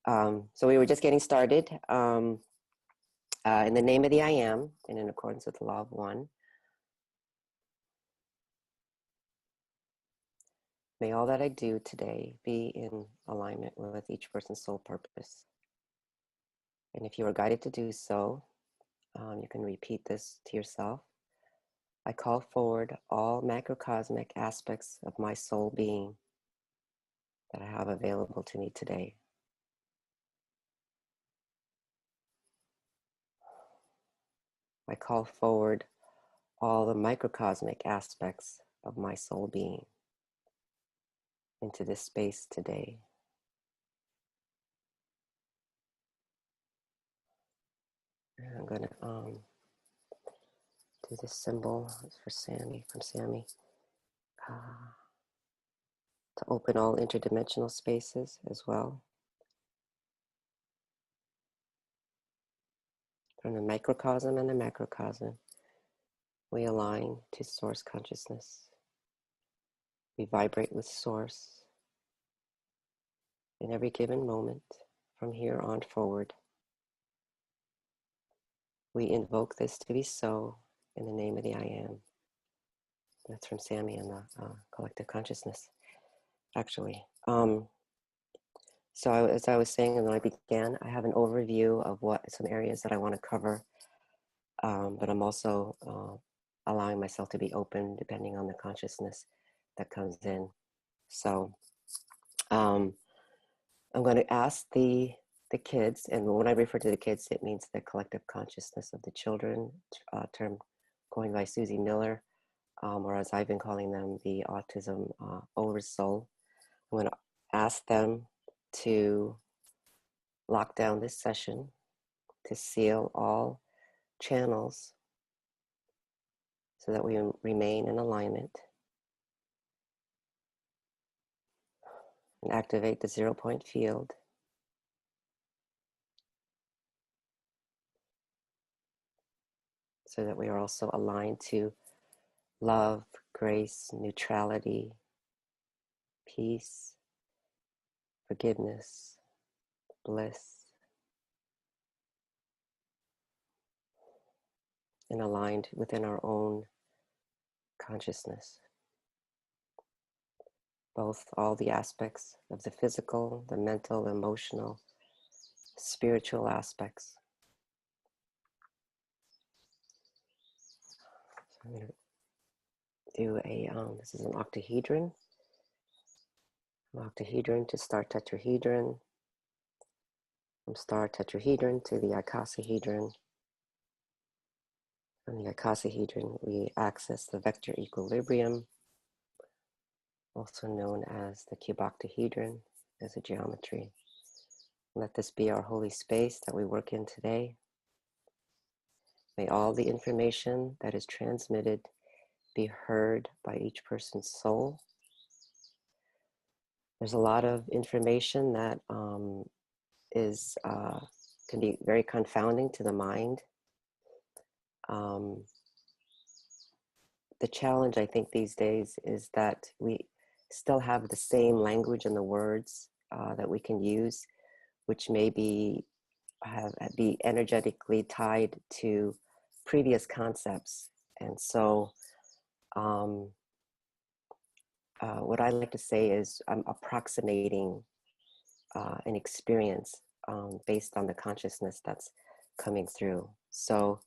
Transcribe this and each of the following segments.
So we were just getting started. In the name of the I Am, and in accordance with the law of one, may all that I do today be in alignment with each person's soul purpose. And if you are guided to do so, you can repeat this to yourself. I call forward all macrocosmic aspects of my soul being that I have available to me today. I call forward all the microcosmic aspects of my soul being into this space today. And I'm going to do this symbol. It's for Sammie, from Sammie. To open all interdimensional spaces as well. From the microcosm and the macrocosm, we align to source consciousness. We vibrate with source in every given moment from here on forward. We invoke this to be so in the name of the I Am. That's from Sammie and the collective consciousness, actually. So as I was saying when I began, I have an overview of some areas that I want to cover, but I'm also allowing myself to be open depending on the consciousness that comes in. So I'm going to ask the kids, and when I refer to the kids, it means the collective consciousness of the children, term coined by Susie Miller, or as I've been calling them, the Autism oversoul. I'm going to ask them to lock down this session, to seal all channels so that we remain in alignment, and activate the 0-point field. So that we are also aligned to love, grace, neutrality, peace, forgiveness, bliss, and aligned within our own consciousness. Both all the aspects of the physical, the mental, emotional, spiritual aspects. So I'm going to do this is an octahedron. An octahedron to star tetrahedron. From star tetrahedron to the icosahedron. From the icosahedron, we access the vector equilibrium, also known as the cuboctahedron as a geometry. Let this be our holy space that we work in today. May all the information that is transmitted be heard by each person's soul. There's a lot of information that can be very confounding to the mind. The challenge, I think, these days is that we still have the same language and the words that we can use, which may be energetically tied to previous concepts. And so what I like to say is I'm approximating an experience based on the consciousness that's coming through. So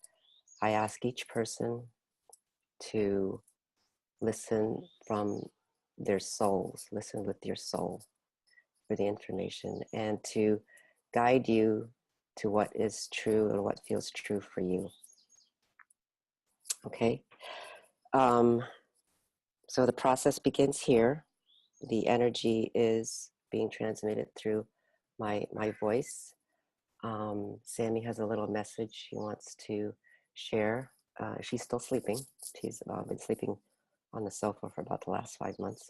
I ask each person to listen from their souls, listen with your soul for the information, and to guide you to what is true and what feels true for you. Okay? So the process begins here. The energy is being transmitted through my voice. Sammie has a little message she wants to share. She's still sleeping. She's been sleeping on the sofa for about the last 5 months.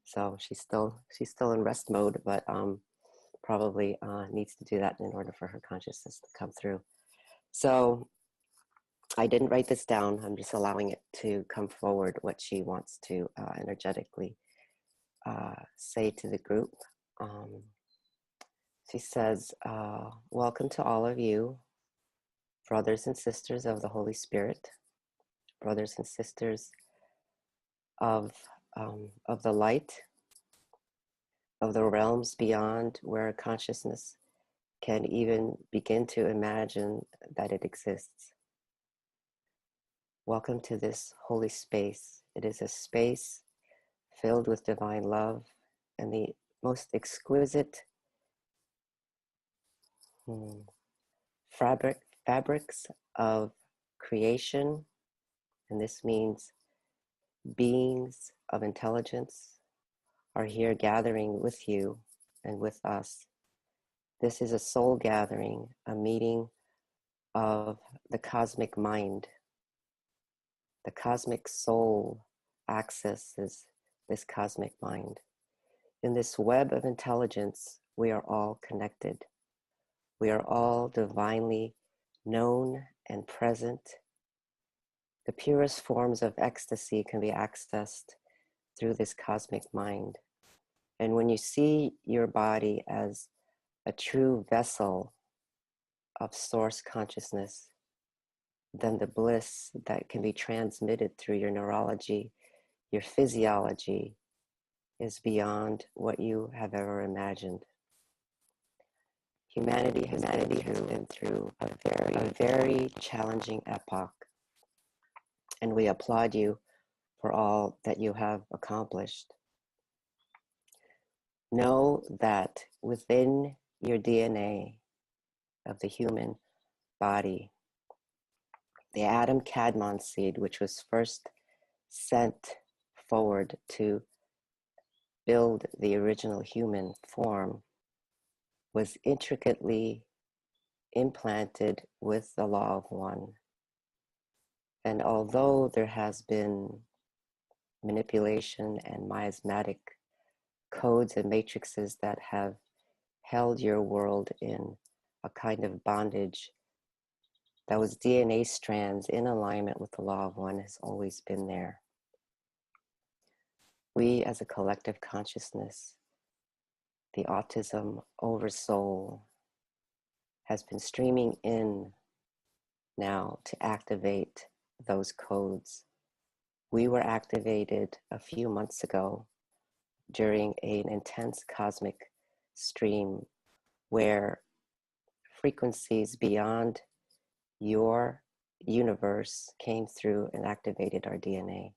So she's still in rest mode, but probably needs to do that in order for her consciousness to come through. So I didn't write this down. I'm just allowing it to come forward, what she wants to energetically say to the group. She says, welcome to all of you, brothers and sisters of the Holy Spirit, brothers and sisters of the light, of the realms beyond where consciousness can even begin to imagine that it exists. Welcome to this holy space. It is a space filled with divine love and the most exquisite fabrics of creation, and this means beings of intelligence are here gathering with you and with us. This is a soul gathering, a meeting of the cosmic mind. The cosmic soul accesses this cosmic mind. In this web of intelligence, we are all connected. We are all divinely known and present. The purest forms of ecstasy can be accessed through this cosmic mind. And when you see your body as a true vessel of source consciousness, then the bliss that can be transmitted through your neurology, your physiology, is beyond what you have ever imagined. Humanity has been through a very challenging epoch, and we applaud you for all that you have accomplished. Know that within your DNA of the human body, the Adam Kadmon seed, which was first sent forward to build the original human form, was intricately implanted with the law of one. And although there has been manipulation and miasmatic codes and matrices that have held your world in a kind of bondage, those DNA strands in alignment with the law of one has always been there. We as a collective consciousness, the Autism Oversoul, has been streaming in now to activate those codes. We were activated a few months ago during an intense cosmic stream where frequencies beyond your universe came through and activated our DNA.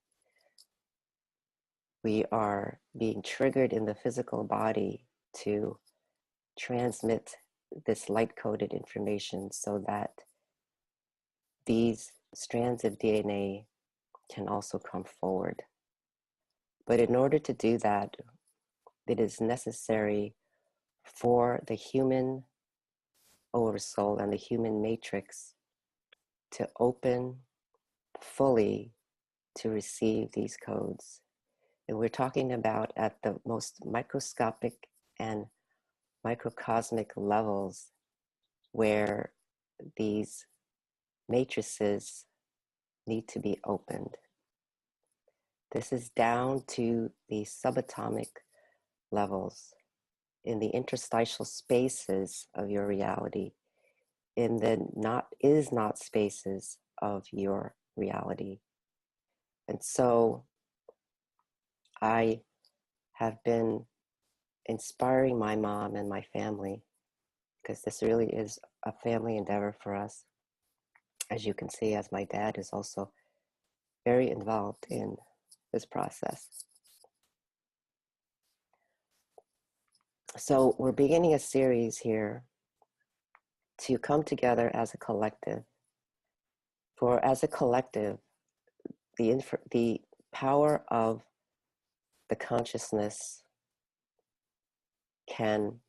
We are being triggered in the physical body to transmit this light-coded information so that these strands of DNA can also come forward. But in order to do that, it is necessary for the human oversoul and the human matrix to open fully to receive these codes. And we're talking about at the most microscopic and microcosmic levels where these matrices need to be opened. This is down to the subatomic levels, in the interstitial spaces of your reality, in the not spaces of your reality. And so I have been inspiring my mom and my family, because this really is a family endeavor for us. As you can see, as my dad is also very involved in this process. So we're beginning a series here to come together as a collective. For as a collective, the power of the consciousness can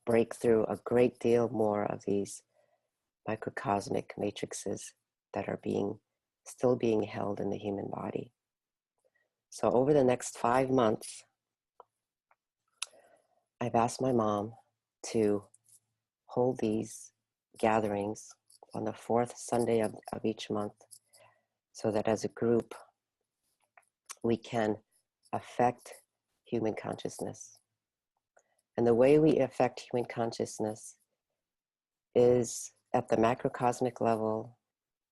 break through a great deal more of these microcosmic matrices that are still being held in the human body. So over the next 5 months, I've asked my mom to hold these gatherings on the 4th Sunday of each month, so that as a group, we can affect human consciousness. And the way we affect human consciousness is at the macrocosmic level,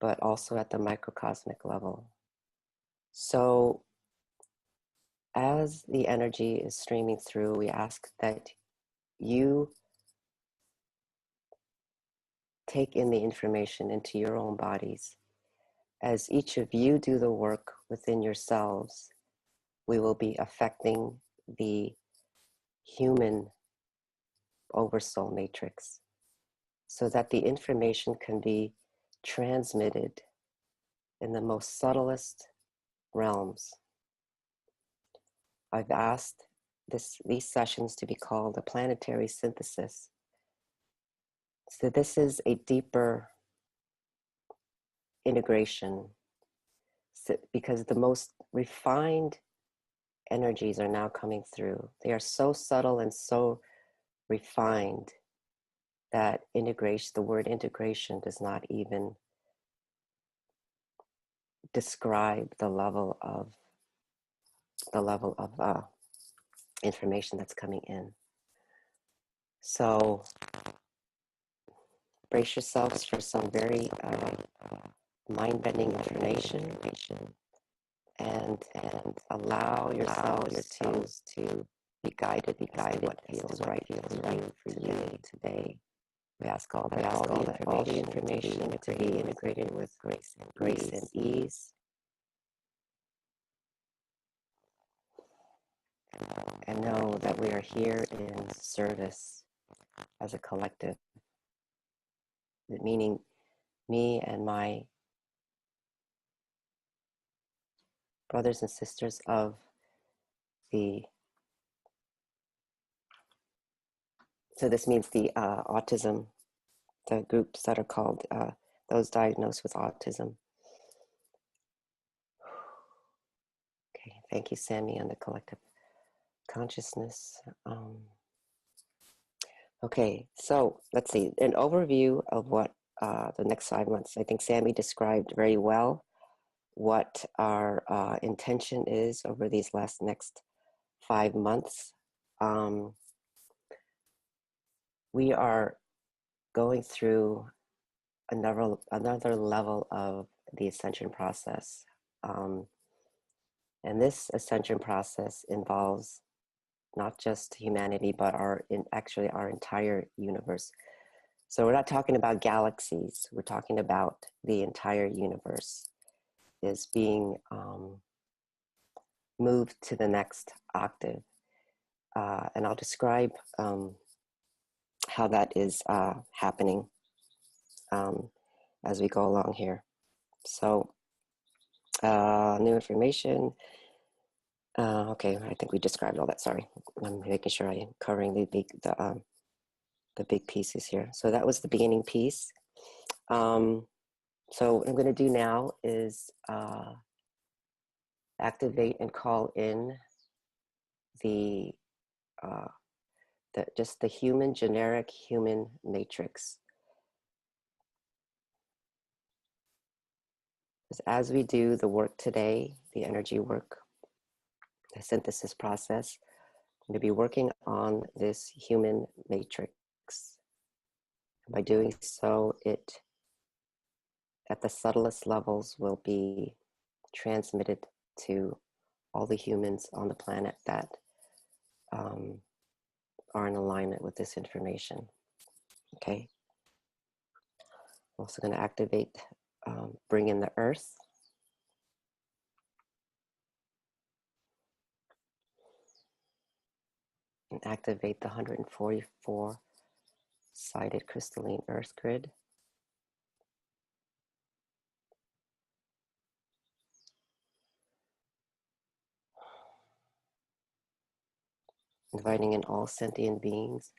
but also at the microcosmic level. So as the energy is streaming through, we ask that you take in the information into your own bodies. As each of you do the work within yourselves, we will be affecting the human oversoul matrix so that the information can be transmitted in the most subtlest realms. I've asked these sessions to be called a planetary synthesis. So this is a deeper integration, because the most refined energies are now coming through. They are so subtle and so refined that the word integration does not even describe the level of information that's coming in. So brace yourselves for some very mind-bending information, and allow yourselves to be guided what feels right for you today. We ask all the information to be integrated with grace and ease. And know that we are here in service as a collective, meaning me and my brothers and sisters of so this means the autism, the groups that are called those diagnosed with autism. Okay, thank you, Sammie, and the collective consciousness. Okay, so let's see, an overview of what the next 5 months. I think Sammie described very well what our intention is over these next 5 months. We are going through another level of the ascension process. And this ascension process involves not just humanity, but actually our entire universe. So we're not talking about galaxies, we're talking about the entire universe is being moved to the next octave. And I'll describe how that is happening as we go along here. So new information. Okay, I think we described all that. Sorry, I'm making sure I'm covering the big pieces here. So that was the beginning piece. So what I'm going to do now is activate and call in just the generic human matrix. As we do the work today, the energy work, the synthesis process, I'm going to be working on this human matrix. By doing so, it, at the subtlest levels, will be transmitted to all the humans on the planet that are in alignment with this information. Okay. I'm also going to activate, bring in the earth. And activate the 144 sided crystalline earth grid. Inviting in all sentient beings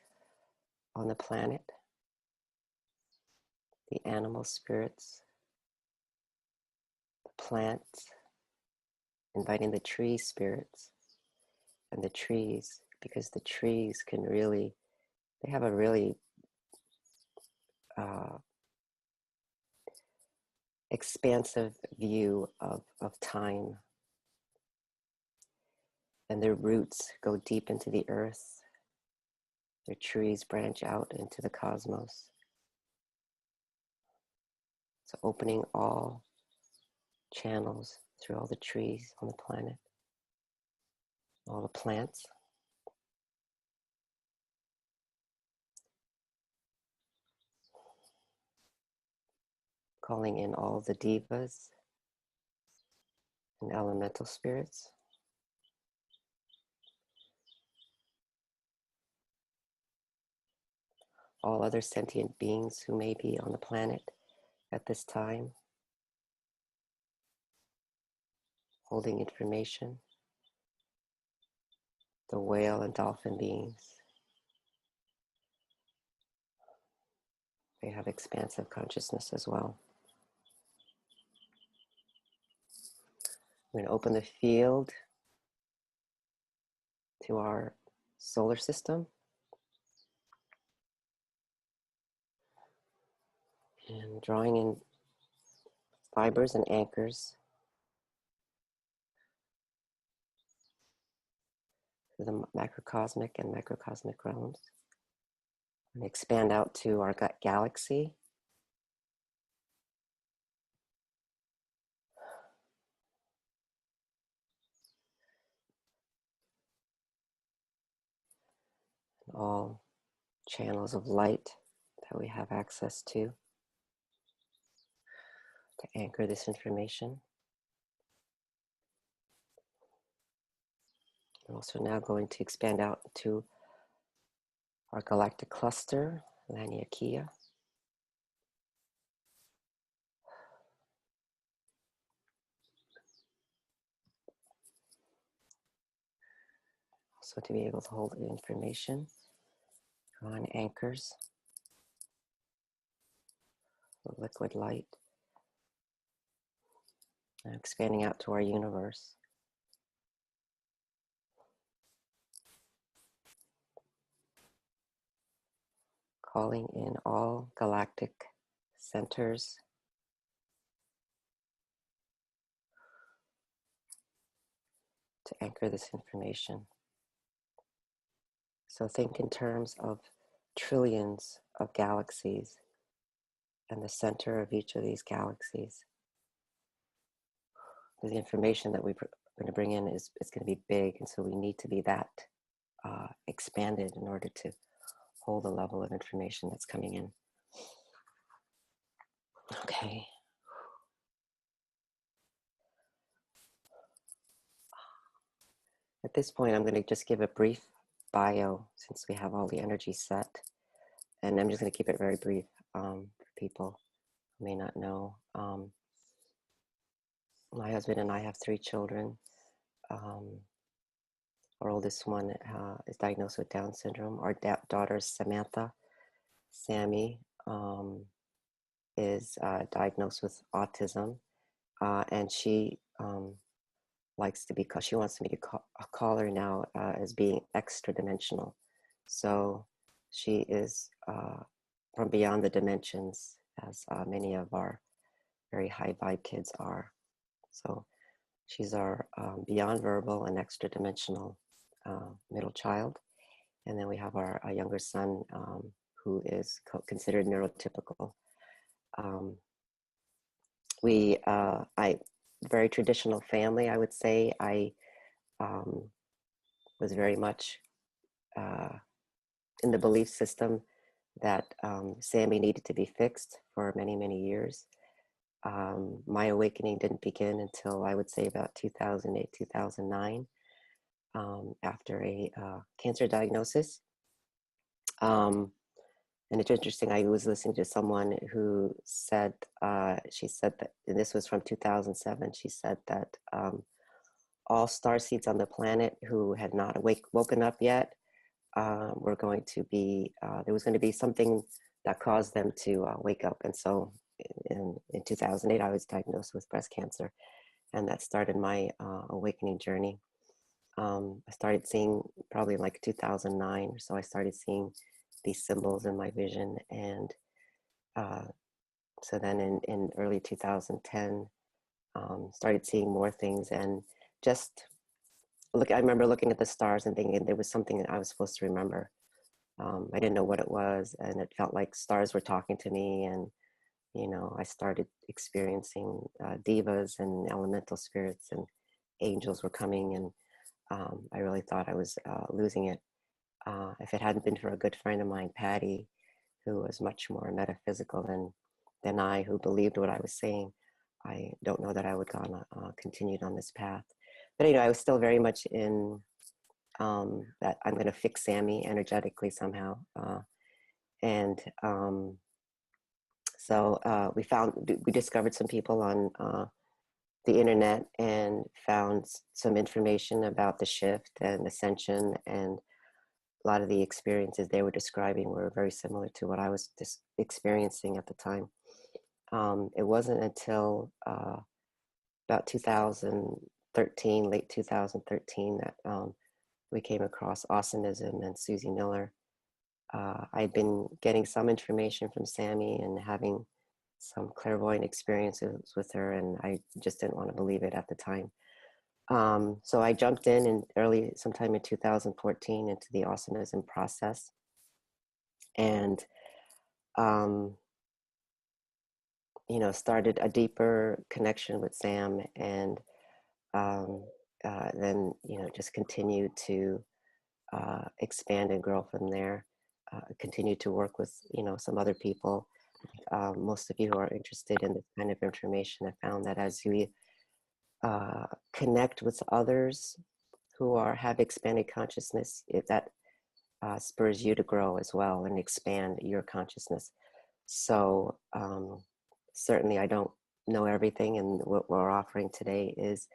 on the planet, the animal spirits, the plants, inviting the tree spirits and the trees, because the trees can really, they have a really expansive view of time, and their roots go deep into the earth, Their trees branch out into the cosmos. So opening all channels through all the trees on the planet, all the plants. Calling in all the devas and elemental spirits. All other sentient beings who may be on the planet at this time, holding information. The whale and dolphin beings. They have expansive consciousness as well. We're going to open the field to our solar system. And drawing in fibers and anchors to the macrocosmic and microcosmic realms. And expand out to our galaxy. All channels of light that we have access to anchor this information. We're also now going to expand out to our galactic cluster, Laniakea. Also to be able to hold the information on anchors, liquid light, and expanding out to our universe. Calling in all galactic centers to anchor this information. So think in terms of trillions of galaxies and the center of each of these galaxies. The information that we're going to bring in is going to be big, and so we need to be that expanded in order to hold the level of information that's coming in. Okay. At this point, I'm going to just give a brief bio since we have all the energy set. And I'm just going to keep it very brief for people who may not know. My husband and I have 3 children. Our oldest one is diagnosed with Down syndrome. Our daughter is Samantha. Sammie is diagnosed with autism. And she likes to be called, she wants me to call her now as being extra dimensional. So she is from beyond the dimensions, as many of our very high vibe kids are. So she's our beyond verbal and extra dimensional middle child. And then we have our younger son who is considered neurotypical. Very traditional family, I would say. I was very much in the belief system that Sammie needed to be fixed for many, many years. My awakening didn't begin until I would say about 2008, 2009, after a cancer diagnosis. And it's interesting, I was listening to someone who said, she said that, and this was from 2007, she said that all starseeds on the planet who had not woken up yet were going to be, there was going to be something that caused them to wake up. And so in 2008, I was diagnosed with breast cancer, and that started my awakening journey. I started seeing probably in like 2009 or so, I started seeing these symbols in my vision. And so then in early 2010, started seeing more things, and just I remember looking at the stars and thinking there was something that I was supposed to remember. I didn't know what it was, and it felt like stars were talking to me, and I started experiencing divas and elemental spirits, and angels were coming, and I really thought I was losing it. If it hadn't been for a good friend of mine, Patty, who was much more metaphysical than I, who believed what I was saying, I don't know that I would gone continued on this path. But I was still very much in that I'm going to fix Sammie energetically somehow, and so we discovered some people on the internet and found some information about the shift and ascension, and a lot of the experiences they were describing were very similar to what I was experiencing at the time. It wasn't until about 2013, late 2013, that we came across Awesomeism and Susie Miller. I'd been getting some information from Sammie and having some clairvoyant experiences with her, and I just didn't want to believe it at the time. So I jumped in sometime in 2014 into the Awesomeism process, and started a deeper connection with Sam, and then just continued to expand and grow from there. Continued to work with some other people. Most of you who are interested in this kind of information have found that as we connect with others who have expanded consciousness, that spurs you to grow as well and expand your consciousness. So certainly I don't know everything, and what we're offering today is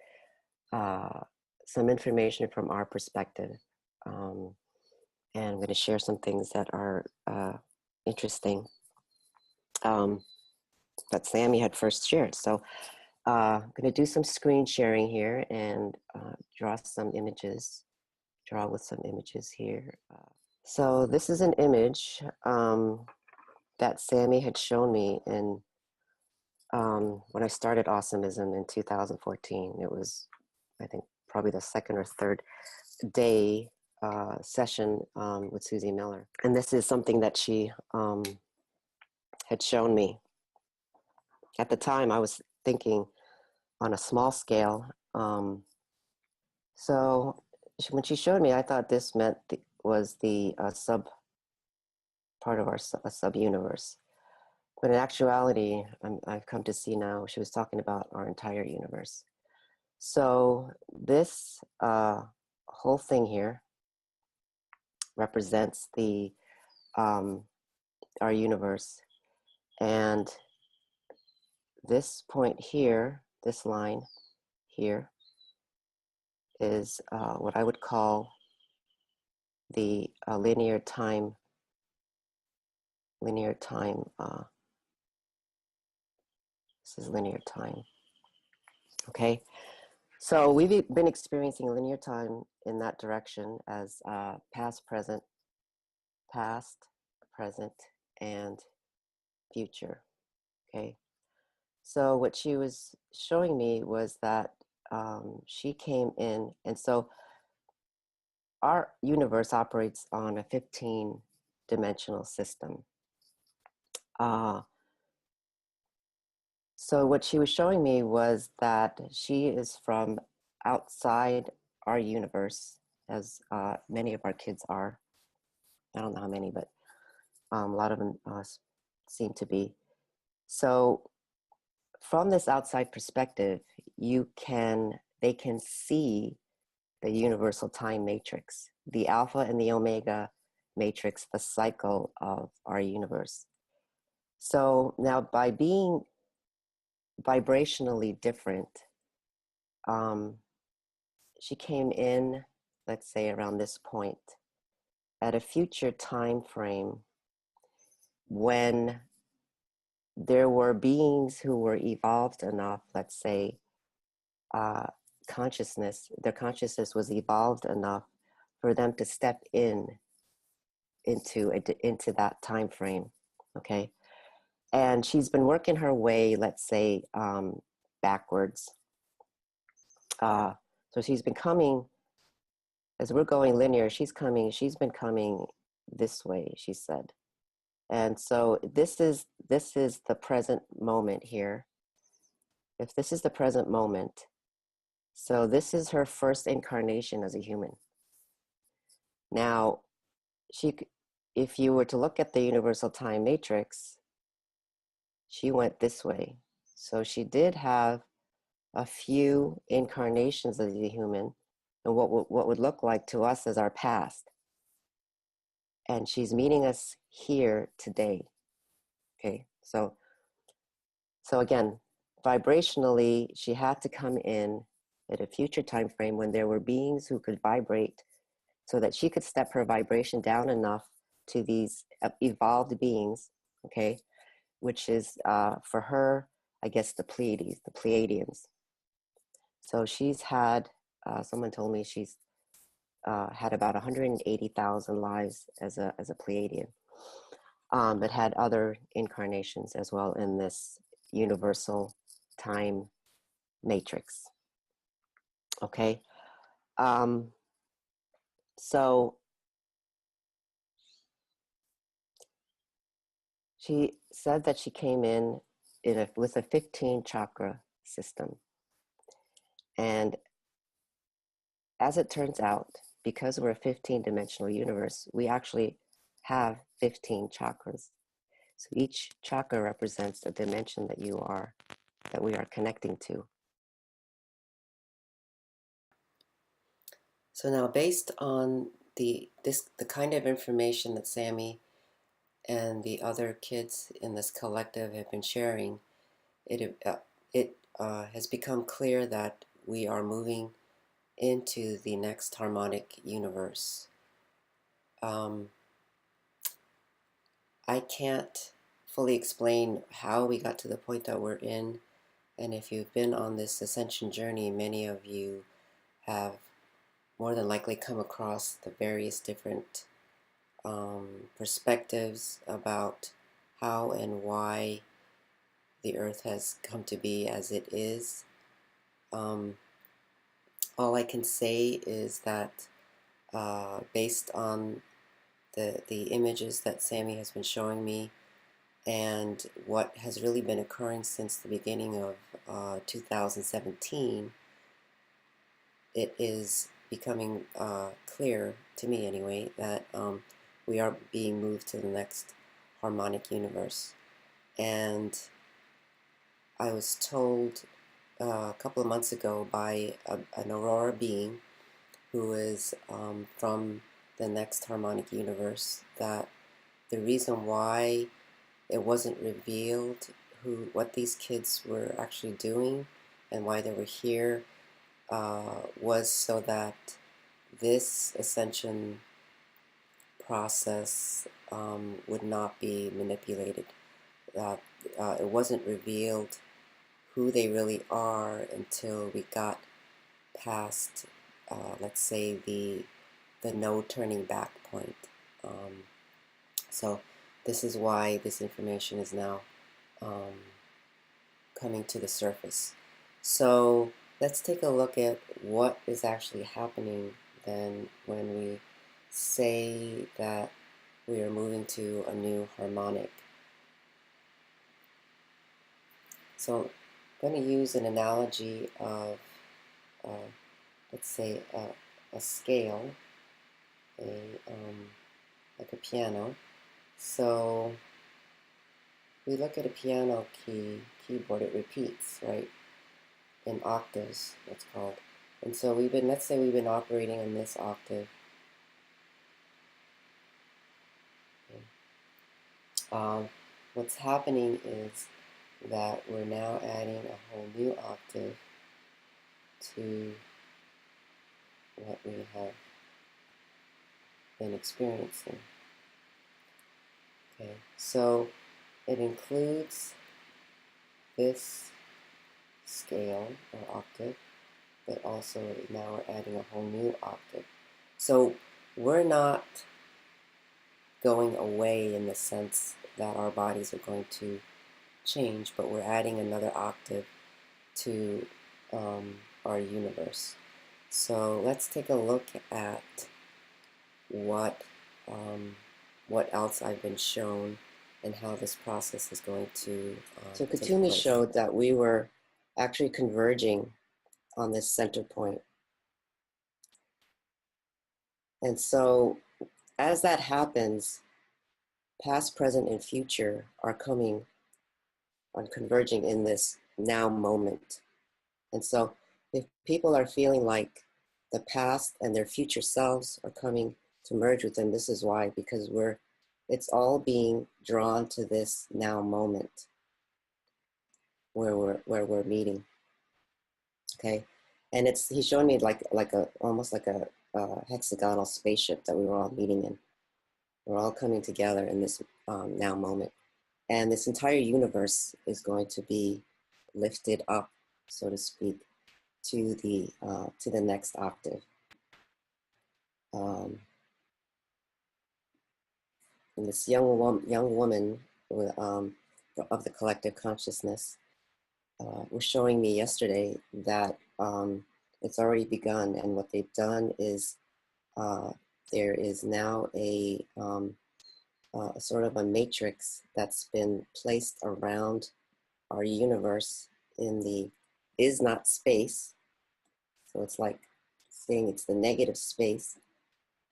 some information from our perspective. And I'm going to share some things that are interesting that Sammie had first shared. So I'm going to do some screen sharing here and draw with some images here. So this is an image that Sammie had shown me when I started Awesomeism in 2014. It was, I think, probably the second or third day session with Susie Miller. And this is something that she had shown me. At the time, I was thinking on a small scale. So when she showed me, I thought this was the sub part of our sub-universe. But in actuality, I've come to see now, she was talking about our entire universe. So this whole thing here represents our universe, and this point here, this line here, is what I would call the linear time. This is linear time. Okay, so we've been experiencing linear time in that direction as past, present, and future. Okay, so what she was showing me was that she came in, and so our universe operates on a 15-dimensional system. So what she was showing me was that she is from outside our universe, as many of our kids are. I don't know how many, but a lot of them seem to be. So from this outside perspective, they can see the universal time matrix, the alpha and the omega matrix, the cycle of our universe. So now, by being vibrationally different, she came in, let's say around this point, at a future time frame when there were beings who were evolved enough, let's say their consciousness was evolved enough for them to step into that time frame. Okay, and she's been working her way, let's say, backwards. So she's been coming, as we're going linear, she's been coming this way, she said. And so this is the present moment here. If this is the present moment, so this is her first incarnation as a human. Now, if you were to look at the universal time matrix, she went this way. So she did have a few incarnations as a human and what would look like to us as our past. And she's meeting us here today. Okay, so again, vibrationally, she had to come in at a future time frame when there were beings who could vibrate so that she could step her vibration down enough to these evolved beings, okay, which is for her, I guess, the Pleiades, the Pleiadians. So she's had, someone told me she's had about 180,000 lives as a Pleiadian, but had other incarnations as well in this universal time matrix. Okay, so she said that she came in with a 15 chakra system, and as it turns out, because we're a 15-dimensional universe, we actually have 15 chakras. So each chakra represents a dimension that we are connecting to. So now, based on the kind of information that Sammie and the other kids in this collective have been sharing, it has become clear that we are moving into the next harmonic universe. I can't fully explain how we got to the point that we're in, and if you've been on this ascension journey, many of you have more than likely come across the various different perspectives about how and why the earth has come to be as it is. All I can say is that based on the images that Sammie has been showing me and what has really been occurring since the beginning of 2017, it is becoming clear to me anyway that we are being moved to the next harmonic universe. And I was told a couple of months ago by an Aurora being who is from the next harmonic universe that the reason why it wasn't revealed what these kids were actually doing and why they were here was so that this ascension process would not be manipulated. It wasn't revealed who they really are until we got past, let's say, the no turning back point. So this is why this information is now coming to the surface. So let's take a look at what is actually happening then when we say that we are moving to a new harmonic. So I'm going to use an analogy of, let's say, a scale, like a piano. So we look at a piano keyboard, it repeats, right? In octaves, it's called. And so let's say we've been operating in this octave. Okay. What's happening is that we're now adding a whole new octave to what we have been experiencing. Okay, so it includes this scale or octave, but also now we're adding a whole new octave. So we're not going away in the sense that our bodies are going to change, but we're adding another octave to our universe. So let's take a look at what what else I've been shown and how this process is going to so Katumi showed that we were actually converging on this center point. And so as that happens, past, present, and future are coming on converging in this now moment. And so if people are feeling like the past and their future selves are coming to merge with them, this is why, because it's all being drawn to this now moment where we're meeting. Okay. And he's showing me almost like a hexagonal spaceship that we were all meeting in. We're all coming together in this now moment. And this entire universe is going to be lifted up, so to speak, to the next octave. And this young woman of the collective consciousness was showing me yesterday that it's already begun, and what they've done is there is now a sort of a matrix that's been placed around our universe in the is not space. So it's like saying it's the negative space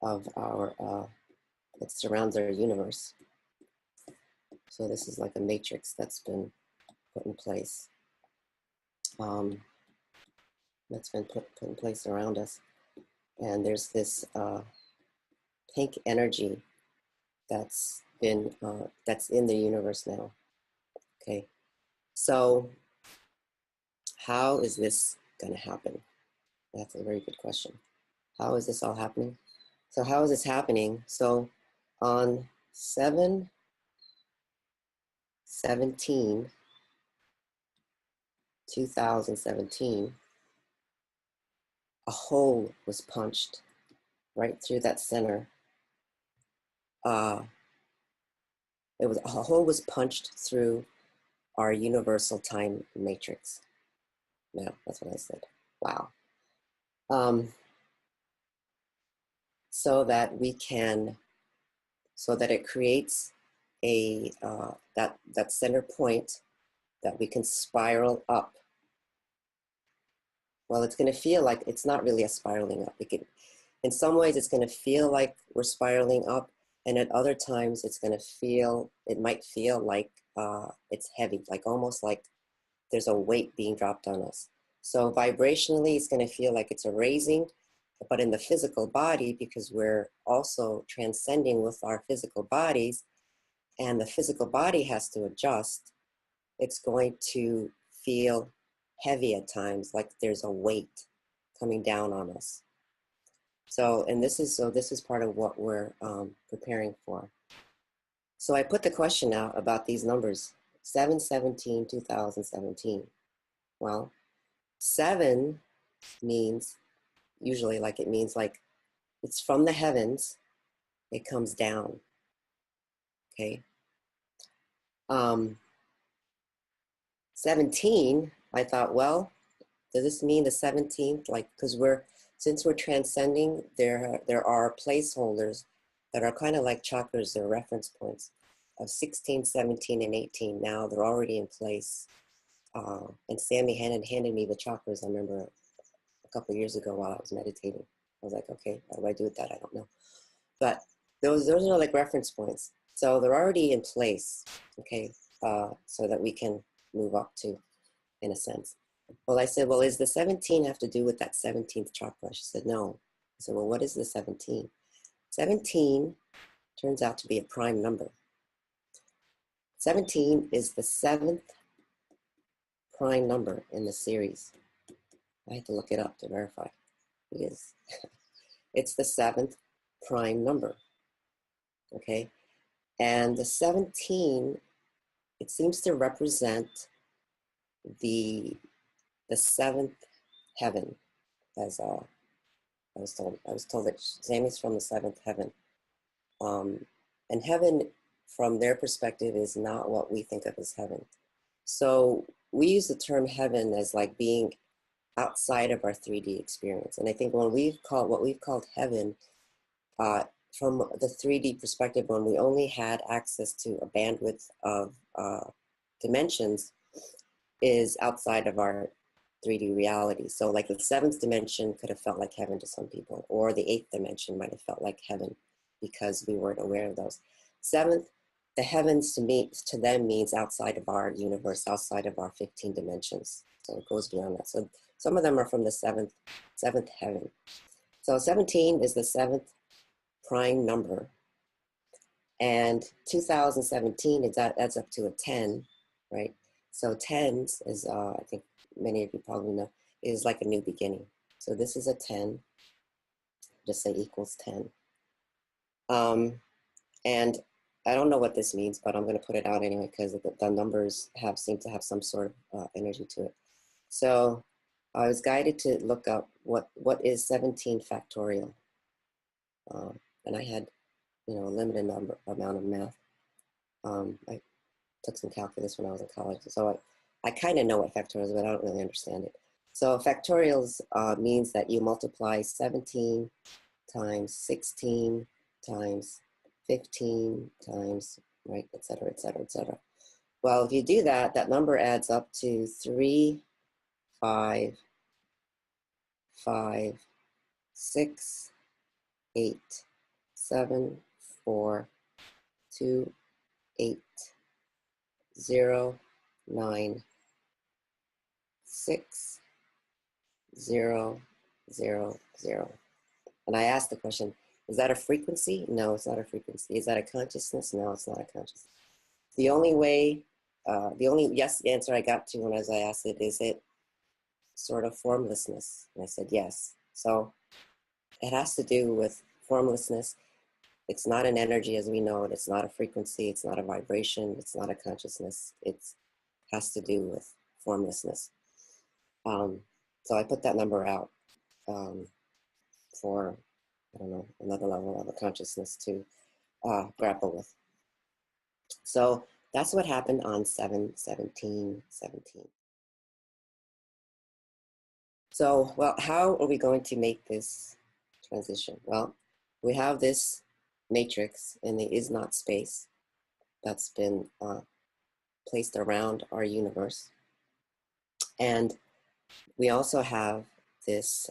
of our, that surrounds our universe. So this is like a matrix that's been put in place. That's been put in place around us. And there's this pink energy that's in the universe now. Okay, so how is this going to happen? That's a very good question. How is this all happening? So how is this happening? So on 7/17/2017, a hole was punched right through that center. A hole was punched through our universal time matrix. Yeah, that's what I said. Wow. So that it creates that center point that we can spiral up. Well, it's going to feel like it's not really a spiraling up. In some ways, it's going to feel like we're spiraling up, and at other times, it might feel like it's heavy, like almost like there's a weight being dropped on us. So vibrationally, it's going to feel like it's a raising, but in the physical body, because we're also transcending with our physical bodies, and the physical body has to adjust, it's going to feel heavy at times, like there's a weight coming down on us. So this is part of what we're preparing for. So I put the question out about these numbers, 7/17/2017. Well, 7 means usually it means like it's from the heavens, it comes down. Okay. 17, I thought, well, does this mean the 17th? Because since we're transcending, there are placeholders that are kind of like chakras, they're reference points of 16, 17, and 18. Now they're already in place. And Sammie handed me the chakras, I remember a couple of years ago while I was meditating. I was like, okay, how do I do with that? I don't know. But those are like reference points. So they're already in place, okay, so that we can move up to, in a sense. Well, I said, well, is the 17 have to do with that 17th chakra? She said, no. I said, well, what is the 17? 17 turns out to be a prime number. 17 is the 7th prime number in the series. I had to look it up to verify. It is. It's the 7th prime number, okay? And the 17, it seems to represent the 7th heaven, as I was told. I was told that Sammie's from the 7th heaven. And heaven, from their perspective, is not what we think of as heaven. So we use the term heaven as like being outside of our 3D experience. And I think what we've called heaven from the 3D perspective, when we only had access to a bandwidth of dimensions, is outside of our 3D reality. So like the seventh dimension could have felt like heaven to some people, or the eighth dimension might have felt like heaven because we weren't aware of those. Seventh, the heavens to them means outside of our universe, outside of our 15 dimensions. So it goes beyond that. So some of them are from the seventh heaven. So 17 is the seventh prime number. And 2017, it adds up to a 10, right? So tens is, I think many of you probably know, is like a new beginning. So this is a 10, just say equals 10. And I don't know what this means, but I'm going to put it out anyway because the numbers seem to have some sort of energy to it. So I was guided to look up what is 17 factorial. And I had, a limited amount of math. I took some calculus when I was in college, so I kind of know what factorial is, but I don't really understand it. So factorials means that you multiply 17 times 16 times 15 times, right, et cetera, et cetera, et cetera. Well, if you do that, that number adds up to 3, 5, 5, 6, 8, 7, 4, 2, 8, 0, 9, 6, 0, 0, 0. And I asked the question, is that a frequency? No, it's not a frequency. Is that a consciousness? No, it's not a consciousness. The only yes answer I got to when I asked it, is it sort of formlessness? And I said yes. So it has to do with formlessness. It's not an energy as we know it. It's not a frequency. It's not a vibration. It's not a consciousness. It has to do with formlessness. So I put that number out for, I don't know, another level of a consciousness to grapple with. So that's what happened on 7/17/17. So, well, how are we going to make this transition? Well, we have this matrix in the is not space that's been placed around our universe. And we also have this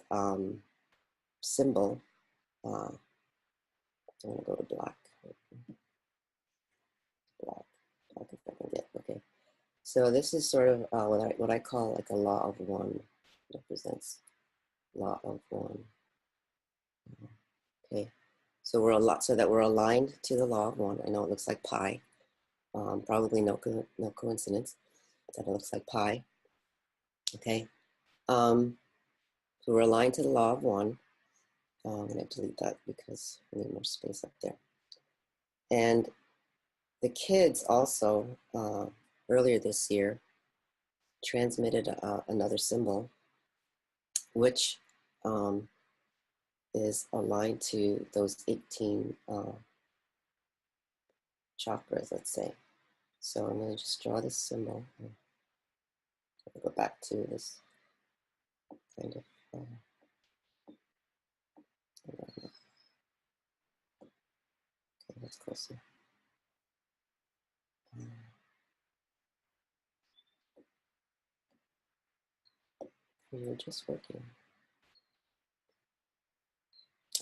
symbol. I'm going to go to black. Black if I can get, okay. So this is sort of what I call like a law of one. Represents law of one. Okay, so we're aligned to the law of one. I know it looks like pi. Probably no coincidence that it looks like pi. Okay, so we're aligned to the law of one. I'm going to delete that because we need more space up there. And the kids also earlier this year transmitted another symbol, which is aligned to those 18 chakras, let's say. So I'm going to just draw this symbol. I'll go back to this kind of. Okay, that's closer. We were just working.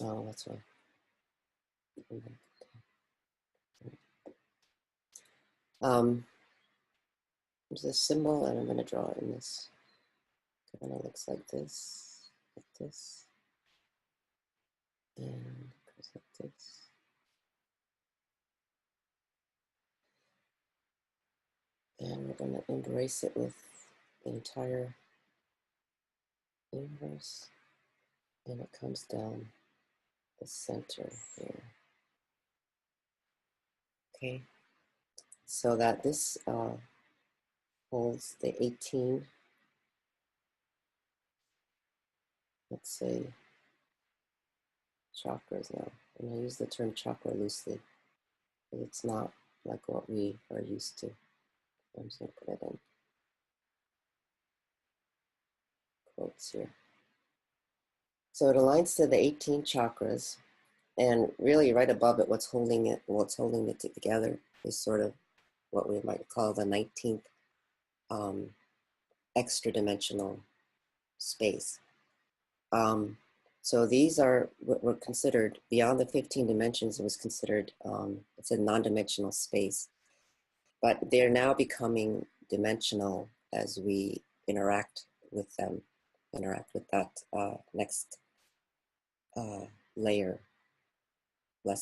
Oh, that's right. There's a symbol, and I'm going to draw it in this. Kind of looks like this, and goes like this. And we're going to embrace it with the entire universe, and it comes down the center here. Okay, so that this holds the 18, let's say, chakras now. And I use the term chakra loosely, but it's not like what we are used to. I'm just going to put it in quotes here. So it aligns to the 18 chakras, And really right above it, what's holding it together is sort of what we might call the 19th extra dimensional space. So these were considered, beyond the 15 dimensions, it was considered, it's a non-dimensional space. But they're now becoming dimensional as we interact with them, interact with that next layer,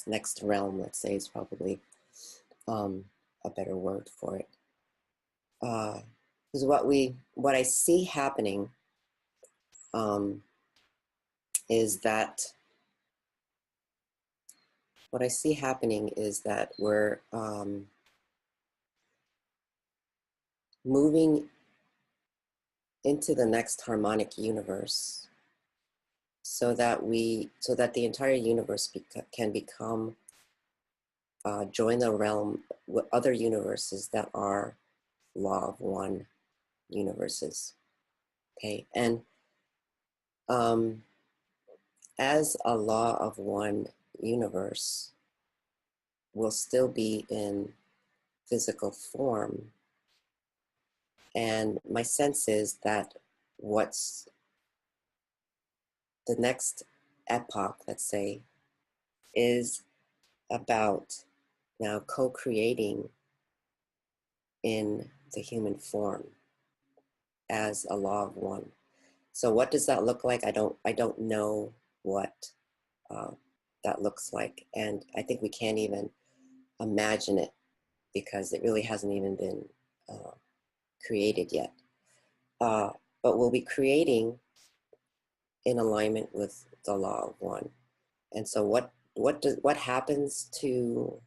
next realm, let's say, is probably a better word for it. Because what I see happening is that we're moving into the next harmonic universe, so that the entire universe can become join the realm with other universes that are law of one universes. Okay, and as a law of one universe will still be in physical form, and my sense is that what's the next epoch, let's say, is about now co-creating in the human form as a law of one. So what does that look like? I don't know what that looks like, and I think we can't even imagine it because it really hasn't even been created yet. But we'll be creating in alignment with the law of one. And so what happens to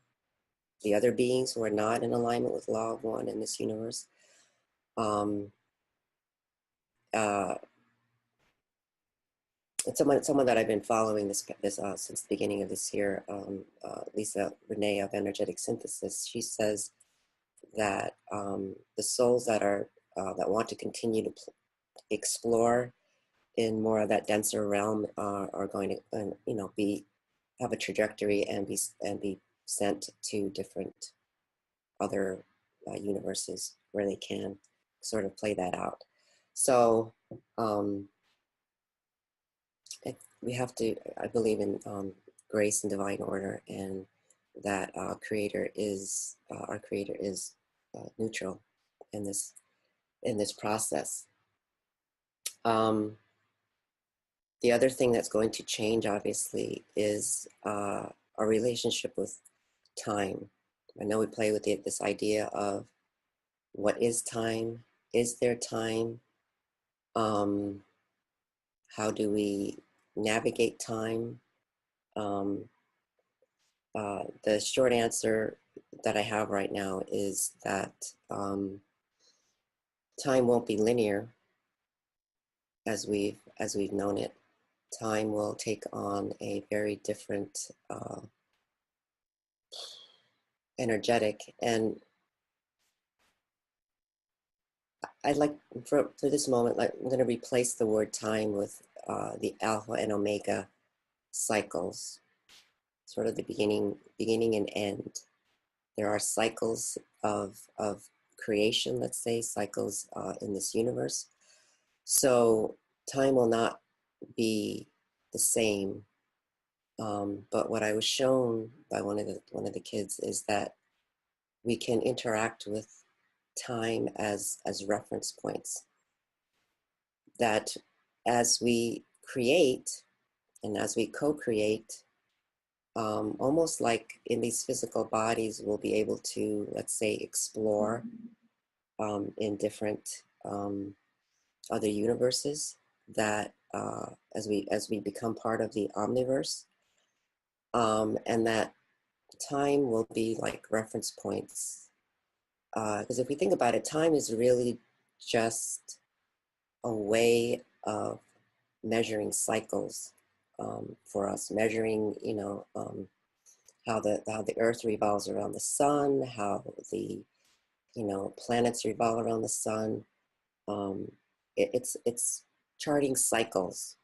the other beings who are not in alignment with law of one in this universe? It's someone that I've been following this since the beginning of this year, Lisa Renee of Energetic Synthesis. She says that the souls that want to continue to explore in more of that denser realm are going to have a trajectory and be sent to different other universes where they can sort of play that out. So we have to, I believe in grace and divine order, and that our creator is neutral in this process. The other thing that's going to change, obviously, is our relationship with time. I know we play with this idea of what is time? Is there time? How do we navigate time? The short answer that I have right now is that time won't be linear as we've known it. Time will take on a very different energetic, and I'd like for this moment, like, I'm going to replace the word time with the alpha and omega cycles, sort of the beginning and end. There are cycles of creation, let's say, cycles in this universe. So time will not be the same. But what I was shown by one of the kids is that we can interact with time as reference points. That as we create and as we co-create, almost like in these physical bodies, we'll be able to, let's say, explore in different other universes, that as we become part of the omniverse, and that time will be like reference points. Because if we think about it, time is really just a way of measuring cycles for us, measuring, how the Earth revolves around the sun, how the planets revolve around the sun. It's charting cycles.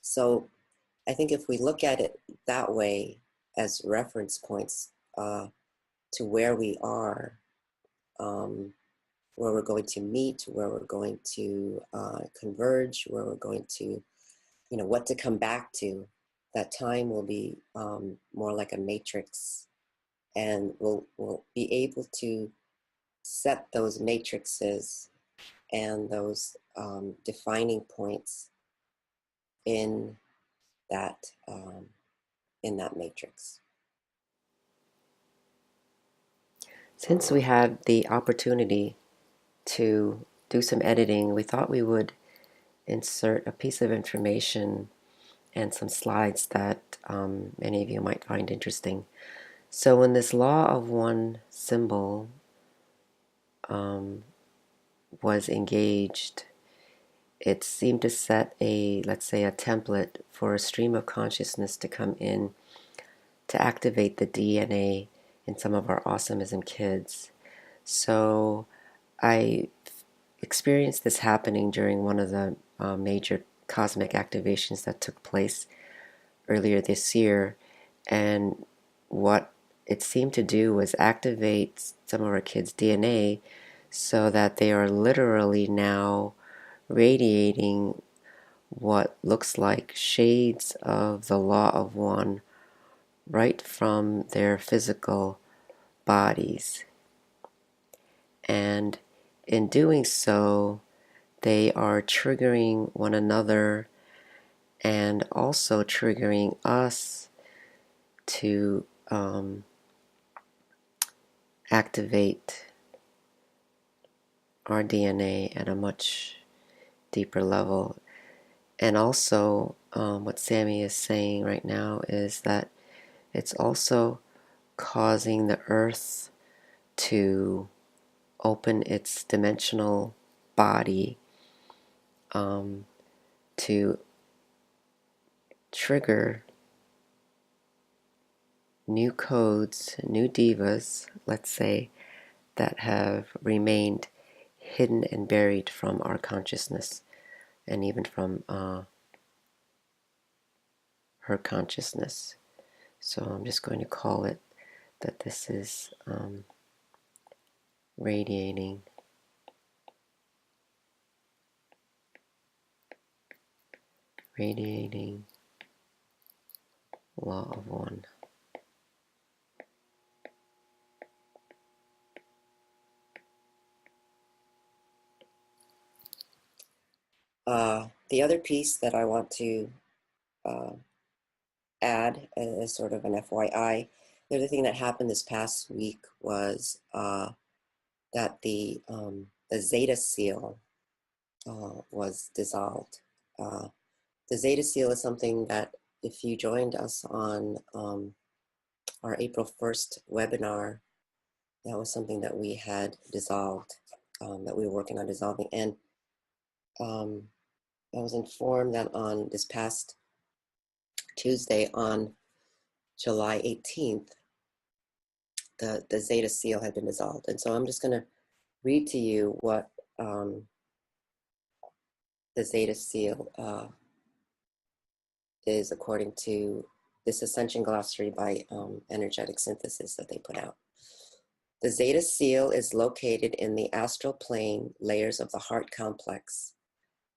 So I think if we look at it that way as reference points to where we are, um, where we're going to meet, where we're going to converge, where we're going to, what to come back to, that time will be more like a matrix, and we'll be able to set those matrices and those defining points in that um, in that matrix. Since we had the opportunity to do some editing, we thought we would insert a piece of information and some slides that many of you might find interesting. So when this law of one symbol was engaged, it seemed to set a, let's say, a template for a stream of consciousness to come in to activate the DNA in some of our Awesomism kids. So I experienced this happening during one of the major cosmic activations that took place earlier this year, and what it seemed to do was activate some of our kids' DNA so that they are literally now radiating what looks like shades of the law of one right from their physical bodies. And in doing so, they are triggering one another and also triggering us to activate our DNA at a much deeper level. And also, what Sammie is saying right now is that it's also causing the earth to open its dimensional body to trigger new codes, new divas, let's say, that have remained hidden and buried from our consciousness and even from her consciousness. So I'm just going to call it that this is radiating law of one. The other piece that I want to add as sort of an FYI, the other thing that happened this past week was that the Zeta seal was dissolved. The Zeta seal is something that if you joined us on our April 1st webinar, that was something that we had dissolved, that we were working on dissolving. And I was informed that on this past Tuesday, on July 18th, the Zeta seal had been dissolved. And so I'm just going to read to you what the Zeta seal is according to this Ascension Glossary by Energetic Synthesis that they put out. The Zeta seal is located in the astral plane layers of the heart complex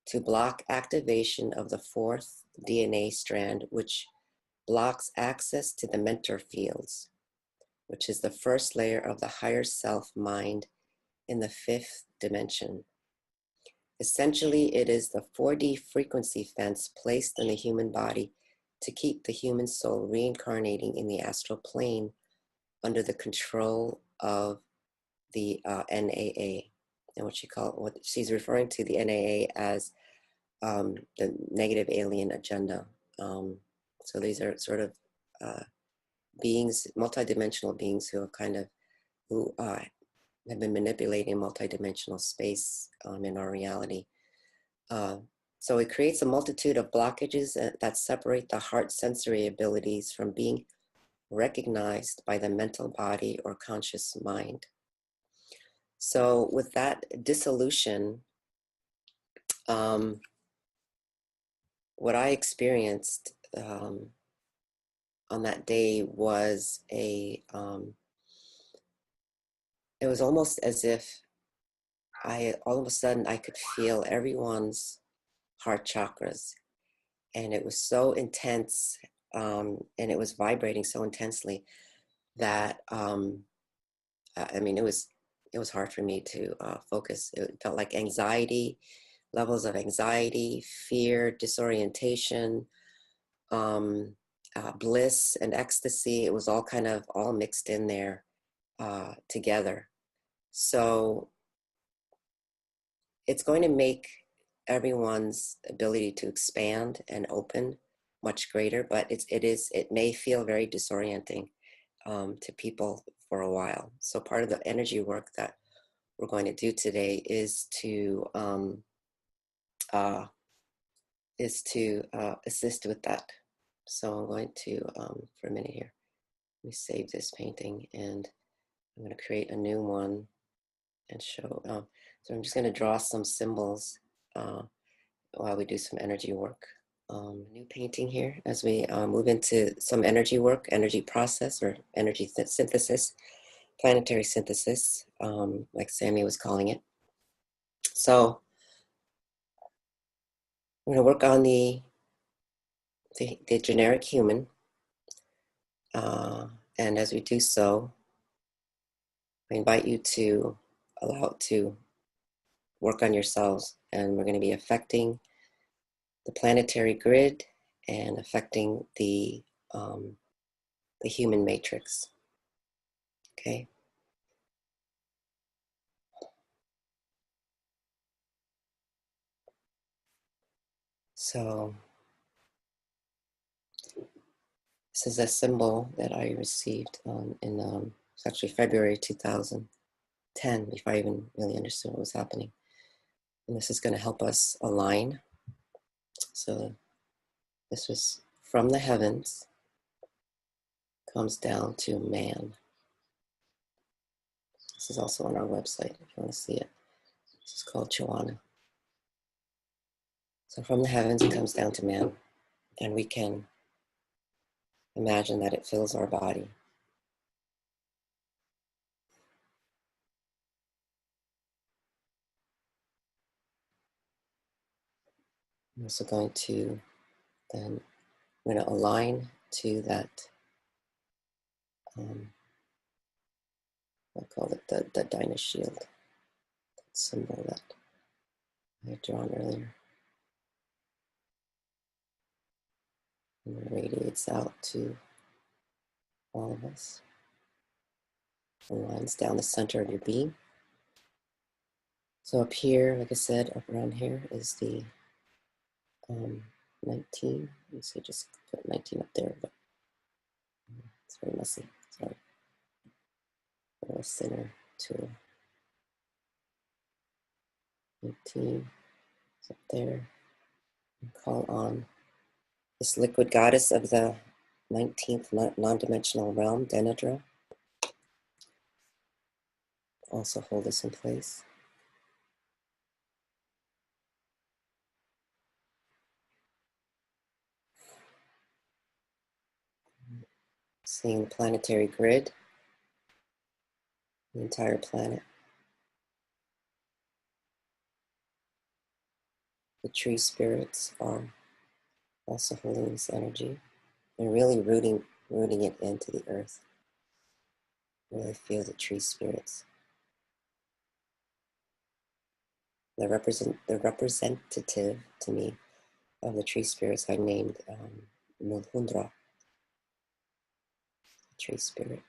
to block activation of the fourth DNA strand, which blocks access to the mentor fields, which is the first layer of the higher self mind in the fifth dimension. Essentially, it is the 4D frequency fence placed in the human body to keep the human soul reincarnating in the astral plane under the control of the NAA. And what she's referring to the NAA as the negative alien agenda. So these are sort of beings, multidimensional beings who have been manipulating multidimensional space in our reality. So it creates a multitude of blockages that separate the heart sensory abilities from being recognized by the mental body or conscious mind. So with that dissolution, what I experienced on that day was it was almost as if all of a sudden I could feel everyone's heart chakras, and it was so intense, and it was vibrating so intensely that I mean, it was hard for me to focus. It felt like anxiety, levels of anxiety, fear, disorientation, bliss, and ecstasy. It was all kind of all mixed in there together. So it's going to make everyone's ability to expand and open much greater, but it may feel very disorienting to people for a while. So part of the energy work that we're going to do today is to uh, assist with that. So I'm going to, for a minute here, let me save this painting, and I'm going to create a new one and show. So I'm just going to draw some symbols while we do some energy work. New painting here as we move into some energy work, energy process, or energy synthesis, planetary synthesis, like Sammie was calling it. So I'm going to work on the generic human. And as we do so, I invite you to allow it to work on yourselves. And we're going to be affecting the planetary grid and affecting the human matrix. Okay. So this is a symbol that I received in it's actually February 2010, before I even really understood what was happening. And this is going to help us align. So this was from the heavens, comes down to man. This is also on our website if you want to see it. This is called Choana. So from the heavens, it comes down to man, and we can imagine that it fills our body. I'm also going to then, I'm going to align to that, I call it the Dyna shield, that symbol that I had drawn earlier. And it radiates out to all of us. And lines down the center of your being. So up here, like I said, up around here is the 19. Let me see, just put 19 up there, but it's very messy. Sorry. A center tool. 19 is up there. And call on this liquid goddess of the 19th non-dimensional realm, Denadra. Also hold this in place. Seeing the planetary grid, the entire planet. The tree spirits are also holding this energy. They're really rooting it into the earth. Really feel the tree spirits. The representative to me of the tree spirits I named Mulhundra, the tree spirit.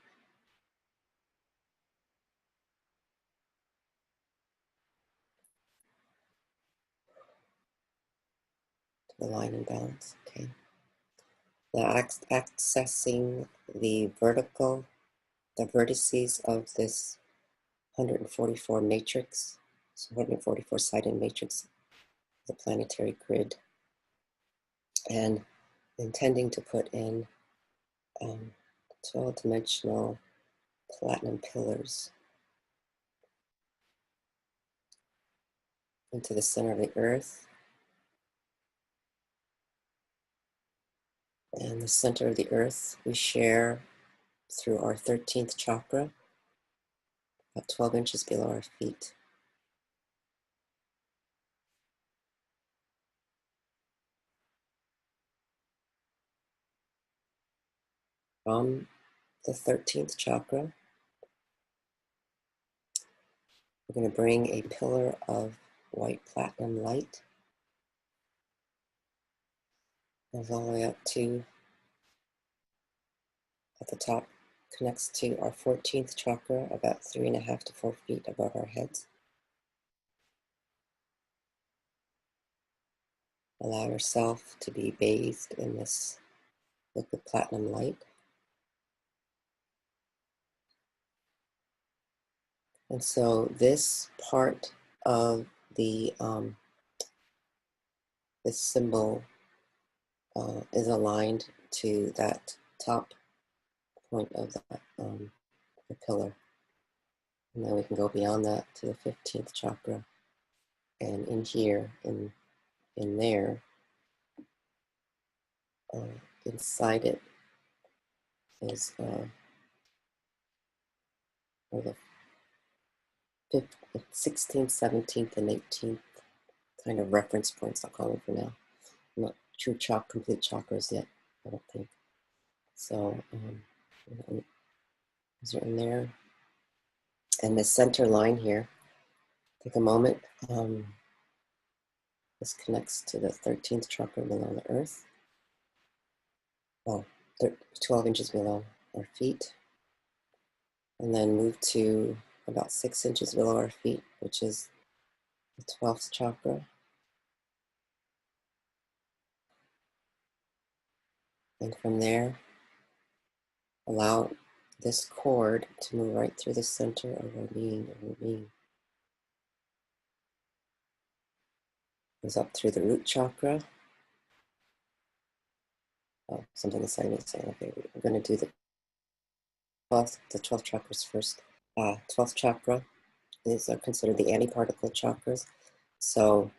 To align and balance, okay. Now accessing the vertices of this 144 matrix, so 144 sided matrix, the planetary grid, and intending to put in 12-dimensional platinum pillars into the center of the earth, And the center of the earth we share through our 13th chakra, about 12 inches below our feet. From the 13th chakra, we're going to bring a pillar of white platinum light. Goes all the way up to, at the top, connects to our 14th chakra, about 3.5 to 4 feet above our heads. Allow yourself to be bathed in this liquid platinum light. And so this part of the this symbol is aligned to that top point of the pillar. And then we can go beyond that to the 15th chakra. And in here, in there, inside it is the 16th, 17th, and 18th kind of reference points, I'll call them for now. Not true complete chakras yet, I don't think. So these are in there. And the center line here, take a moment. This connects to the 13th chakra below the earth. Well, 12 inches below our feet. And then move to about 6 inches below our feet, which is the 12th chakra. And from there, allow this cord to move right through the center of our being, Goes up through the root chakra. Oh, something inside me is saying, okay, we're going to do the 12th chakras first. 12th chakra are considered the antiparticle chakras. So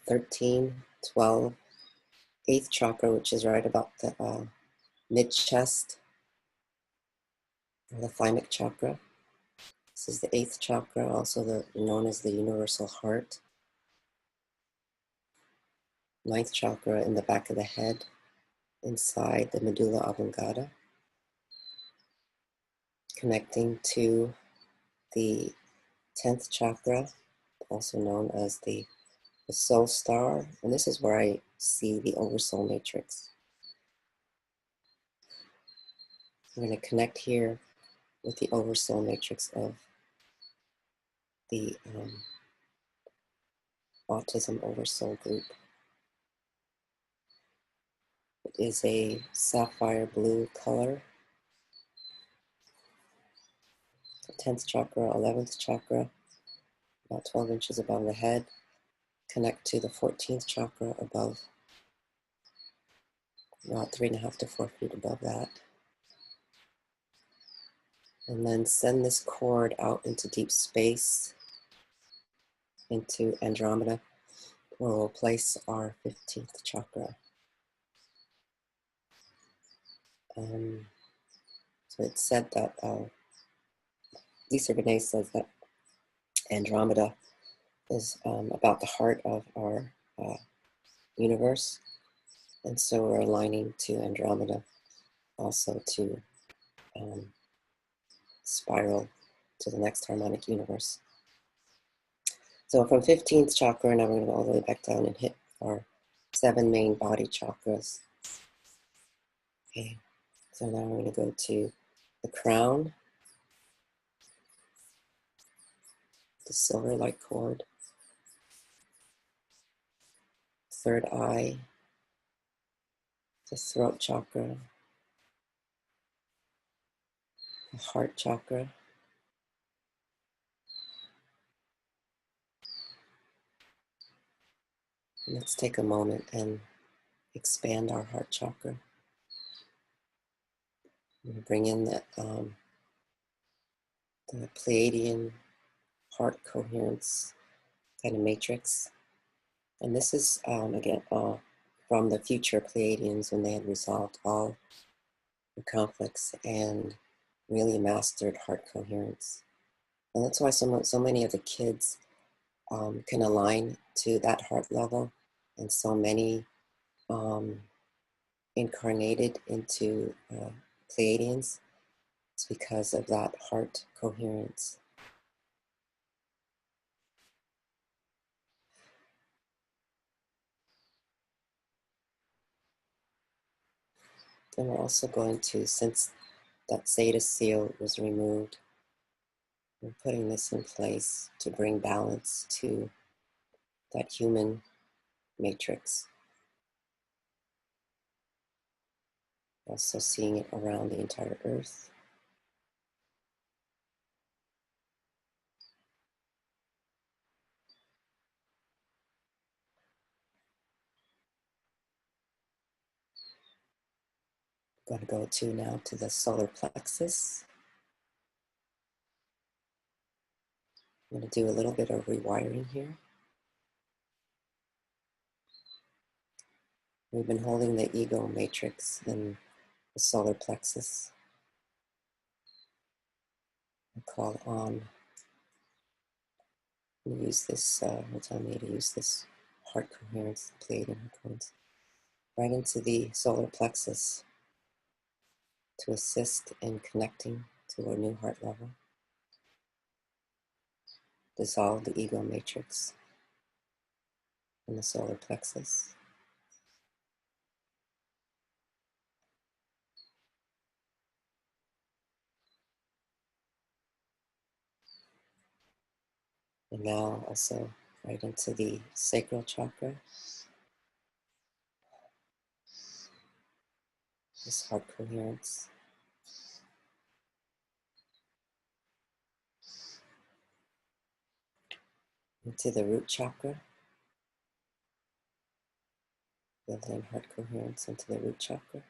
13, 12, 8th chakra, which is right about the mid-chest, or the thymic chakra. This is the 8th chakra, also known as the universal heart. 9th chakra in the back of the head, inside the medulla oblongata, connecting to the 10th chakra, also known as the soul star. And this is where I see the oversoul matrix. I'm going to connect here with the oversoul matrix of the Autism Oversoul group. It is a sapphire blue color. The 10th chakra, 11th chakra, about 12 inches above the head. Connect to the 14th chakra above, about 3.5 to 4 feet above that. And then send this cord out into deep space, into Andromeda, where we'll place our 15th chakra. So it's said that, Lisa Renee says that Andromeda is about the heart of our universe. And so we're aligning to Andromeda also to spiral to the next harmonic universe. So from 15th chakra, now we're going to go all the way back down and hit our 7 main body chakras. Okay, so now we're going to go to the crown, the silver light cord, third eye, the throat chakra, the heart chakra, and let's take a moment and expand our heart chakra. Bring in the Pleiadian heart coherence kind of matrix. And this is, again, from from the future Pleiadians when they had resolved all the conflicts and really mastered heart coherence. And that's why so many of the kids can align to that heart level, and so many um, incarnated into Pleiadians. It's because of that heart coherence. And we're also going to, since that Zeta seal was removed, we're putting this in place to bring balance to that human matrix. Also seeing it around the entire earth. I'm going to go to now to the solar plexus. I'm going to do a little bit of rewiring here. We've been holding the ego matrix in the solar plexus. I call on, use this, will tell me to use this heart coherence, Pleiadian heart coherence, right into the solar plexus to assist in connecting to a new heart level. Dissolve the ego matrix in the solar plexus. And now also right into the sacral chakra, this heart coherence. Into the root chakra, building heart coherence into the root chakra.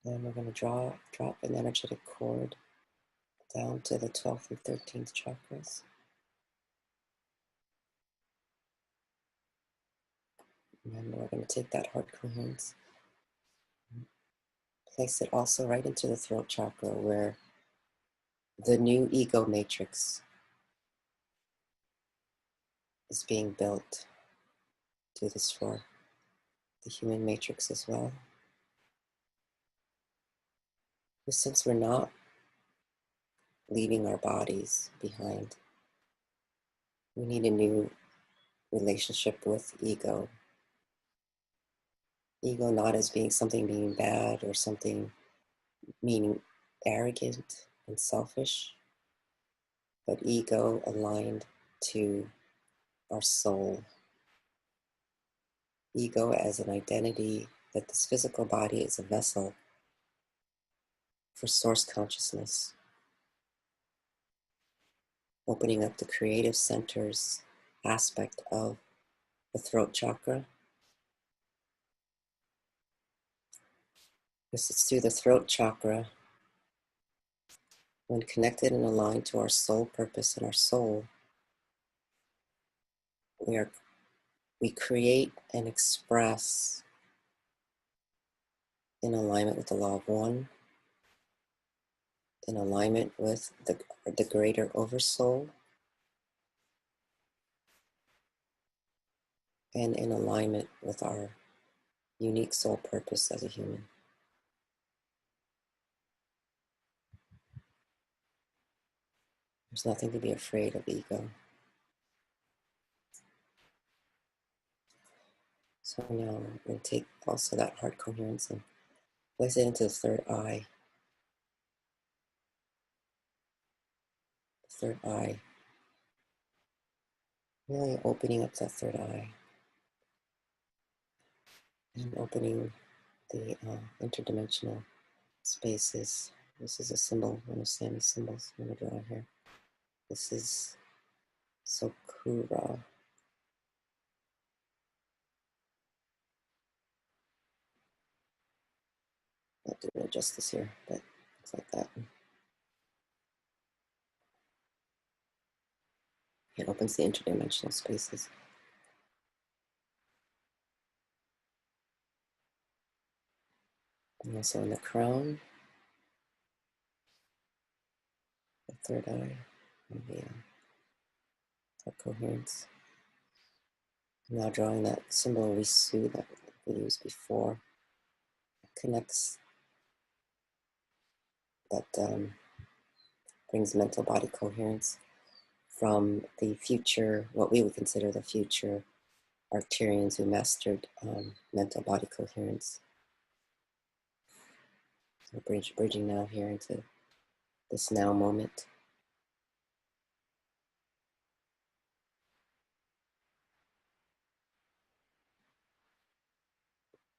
Then we're going to drop an energetic cord down to the 12th and 13th chakras. And then we're going to take that heart coherence, place it also right into the throat chakra where the new ego matrix is being built. Do this for the human matrix as well. But since we're not leaving our bodies behind, we need a new relationship with ego. Ego not as being something being bad or something meaning arrogant and selfish, but ego aligned to our soul. Ego as an identity that this physical body is a vessel for source consciousness, opening up the creative centers aspect of the throat chakra. Because it's through the throat chakra, when connected and aligned to our soul purpose and our soul, we create and express in alignment with the law of one, in alignment with the greater oversoul, and in alignment with our unique soul purpose as a human. There's nothing to be afraid of ego. So now we'll take also that heart coherence and place it into the third eye. The third eye. Really opening up that third eye. And opening the interdimensional spaces. This is a symbol, one of Sammie's symbols I'm going to draw here. This is Sakura. Not doing it justice here, but Looks like that. It opens the interdimensional spaces. And also in the crown, the third eye, and the heart coherence. Now drawing that symbol Risu that we used before. It connects, that brings mental body coherence from the future, what we would consider the future Arcturians who mastered mental body coherence. So bridging now here into this now moment.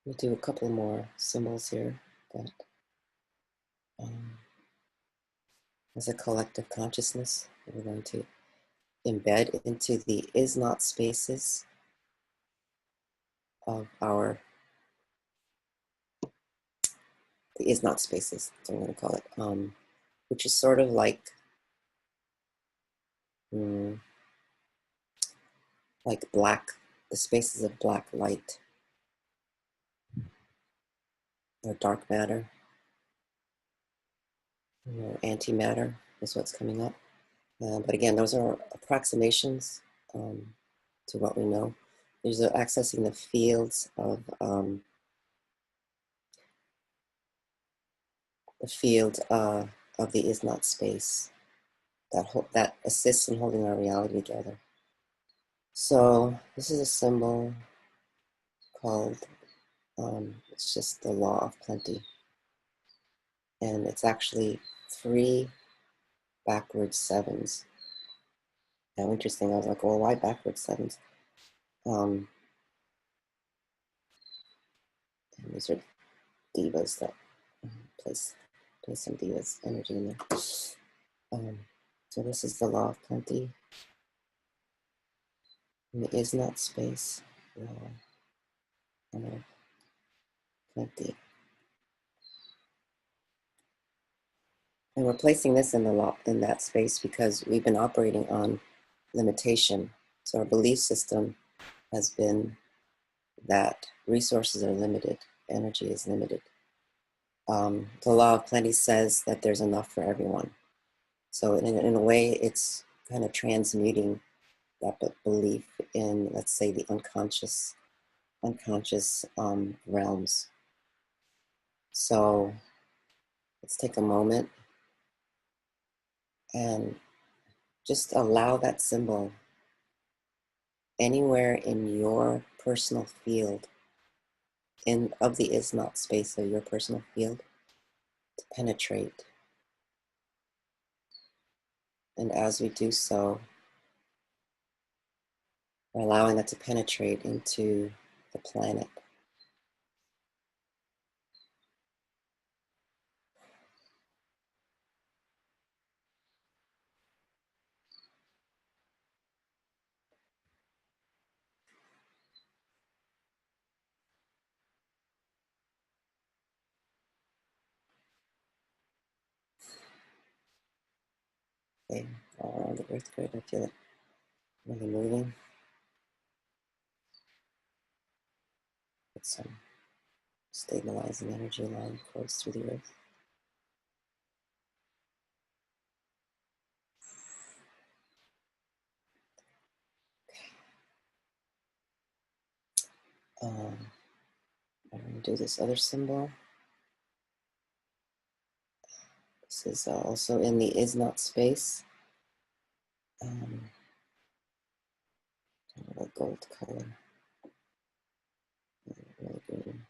We'll do a couple more symbols here that as a collective consciousness, we're going to embed into the is not spaces of our, the is not spaces, that's what I'm going to call it, which is sort of like black, the spaces of black light or dark matter or antimatter is what's coming up. But again, those are approximations to what we know. There's accessing the fields of the is not space that assists in holding our reality together. So this is a symbol called, it's just the law of plenty. And it's actually 3 backwards 7s. Now, interesting, I was like, well, why backwards 7s? And these are divas that place some divas energy in there. So this is the law of plenty. And the is not space, law of plenty. And we're placing this in the law, in that space, because we've been operating on limitation. So our belief system has been that resources are limited, energy is limited. The law of plenty says that there's enough for everyone. So in a way, it's kind of transmuting that belief in, let's say, the unconscious realms. So let's take a moment and just allow that symbol anywhere in your personal field, of the is not space of your personal field, to penetrate. And as we do so, we're allowing that to penetrate into the planet. Okay, all around the earth grid, I feel it really moving. With some stabilizing energy line course through the earth. I'm going to do this other symbol. This is also in the is not space. A gold color. Really green.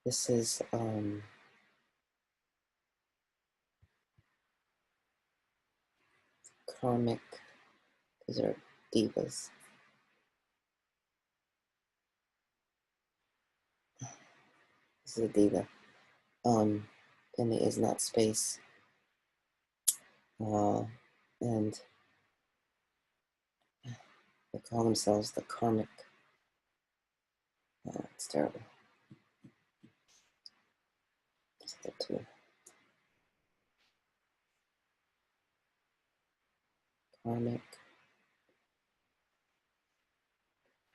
This is karmic. These are divas. This is a diva. And it is not space. And they call themselves the karmic Oh, it's terrible. Step 2. Karmic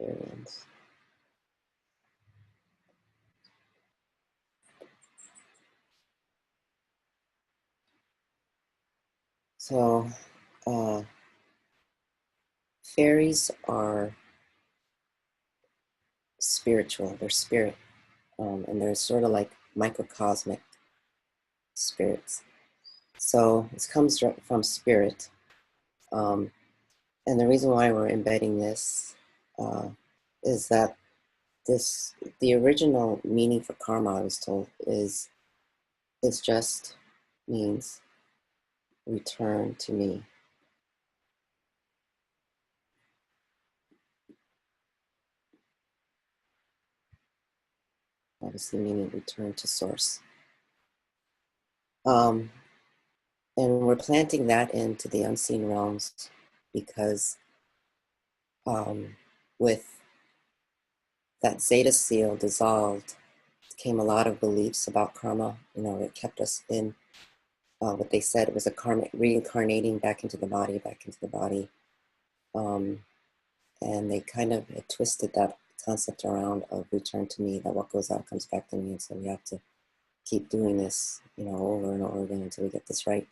variance. So, fairies are spiritual, they're spirit, and they're sort of like microcosmic spirits. So, this comes from spirit. And the reason why we're embedding this is that the original meaning for karma, I was told, is just means return to me. Obviously meaning return to source. And we're planting that into the unseen realms because with that Zeta seal dissolved came a lot of beliefs about karma. You know, it kept us in what they said was a karmic reincarnating back into the body. And they kind of twisted that concept around of return to me, that what goes out comes back to me. And so we have to keep doing this, you know, over and over again until we get this right.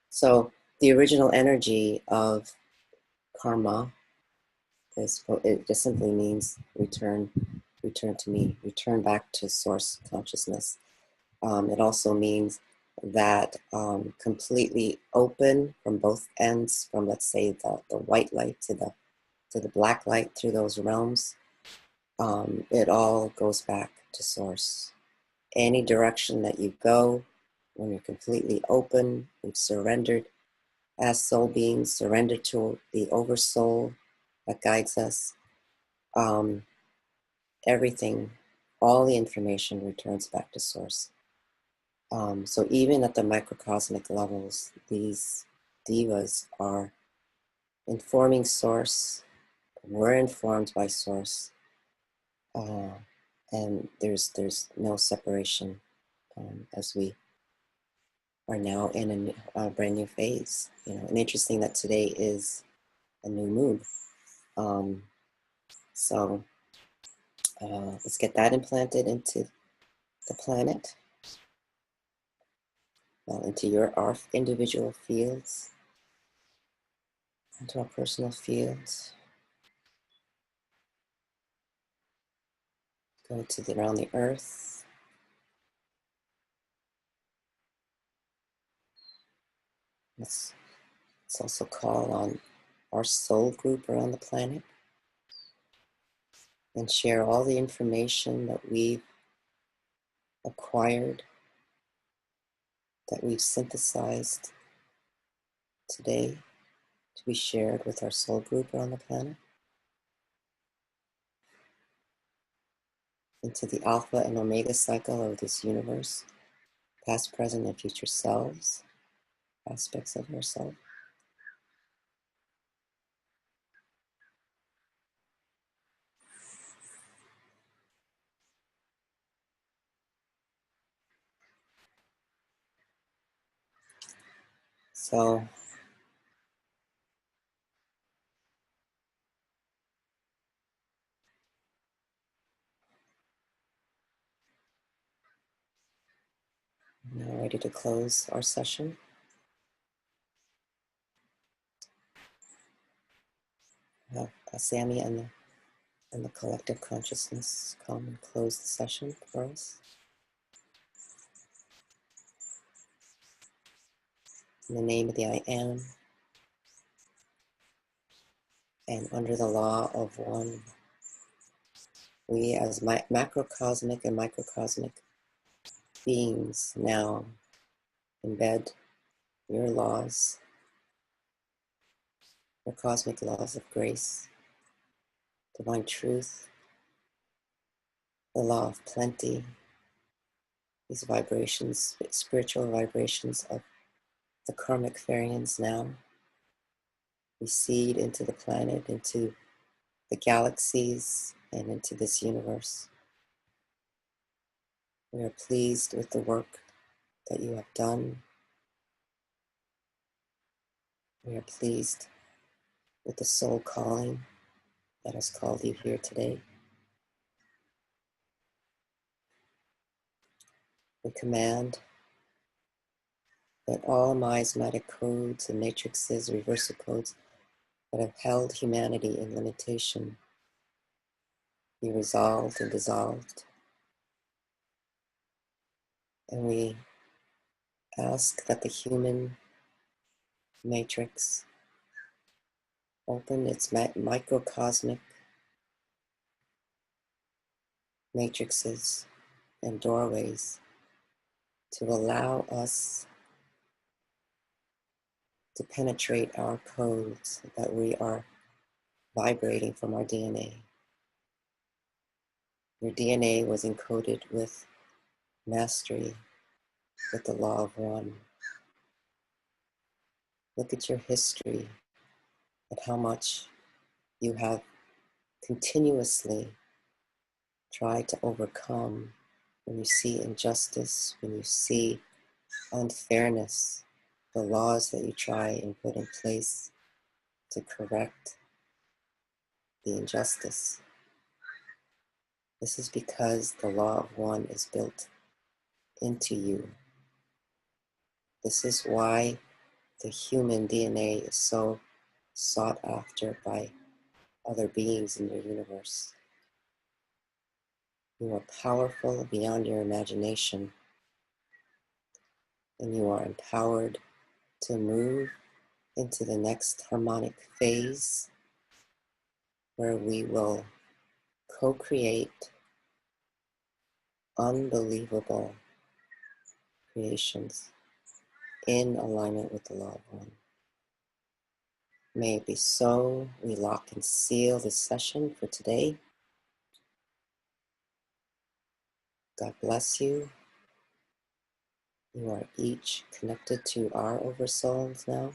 So the original energy of karma it just simply means return to me, return back to source consciousness. It also means that completely open from both ends, from let's say the white light to the black light through those realms. It all goes back to source. Any direction that you go, when you're completely open, we've surrendered as soul beings, surrendered to the oversoul that guides us. Everything, all the information returns back to source. So even at the microcosmic levels, these divas are informing source. We're informed by source, and there's no separation as we are now in a brand new phase. You know, and interesting that today is a new moon. So let's get that implanted into the planet, into our individual fields, into our personal fields. Go to around the earth. Let's also call on our soul group around the planet and share all the information that we've acquired, that we've synthesized today to be shared with our soul group around the planet, into the alpha and omega cycle of this universe, past, present, and future selves, aspects of yourself. So now ready to close our session. Have Sammie and the collective consciousness come and close the session for us. In the name of the I Am, and under the law of one, we as macrocosmic and microcosmic beings now embed your laws, your cosmic laws of grace, divine truth, the law of plenty, these vibrations, spiritual vibrations of the karmic variance now recede into the planet, into the galaxies, and into this universe. We are pleased with the work that you have done. We are pleased with the soul calling that has called you here today. We command that all miasmatic codes and matrices, reversal codes that have held humanity in limitation be resolved and dissolved. And we ask that the human matrix open its microcosmic matrices and doorways to allow us to penetrate our codes that we are vibrating from our DNA. Your DNA was encoded with mastery, with the law of one. Look at your history, at how much you have continuously tried to overcome when you see injustice, when you see unfairness, the laws that you try and put in place to correct the injustice. This is because the law of one is built into you. This is why the human DNA is so sought after by other beings in your universe. You are powerful beyond your imagination, and you are empowered to move into the next harmonic phase where we will co-create unbelievable creations in alignment with the law of one. May it be so. We lock and seal this session for today. God bless you. You are each connected to our oversouls now.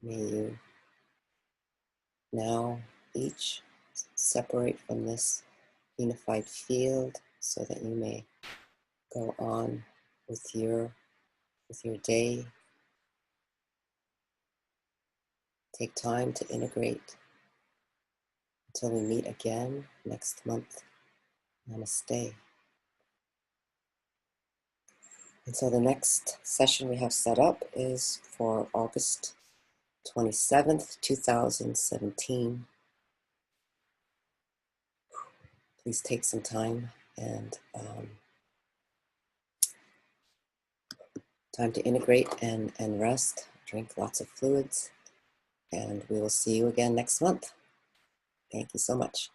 May you now each separate from this unified field so that you may go on with your day. Take time to integrate until we meet again next month. Namaste. And so the next session we have set up is for August 27th, 2017. Please take some time and time to integrate and rest. Drink lots of fluids. And we will see you again next month. Thank you so much.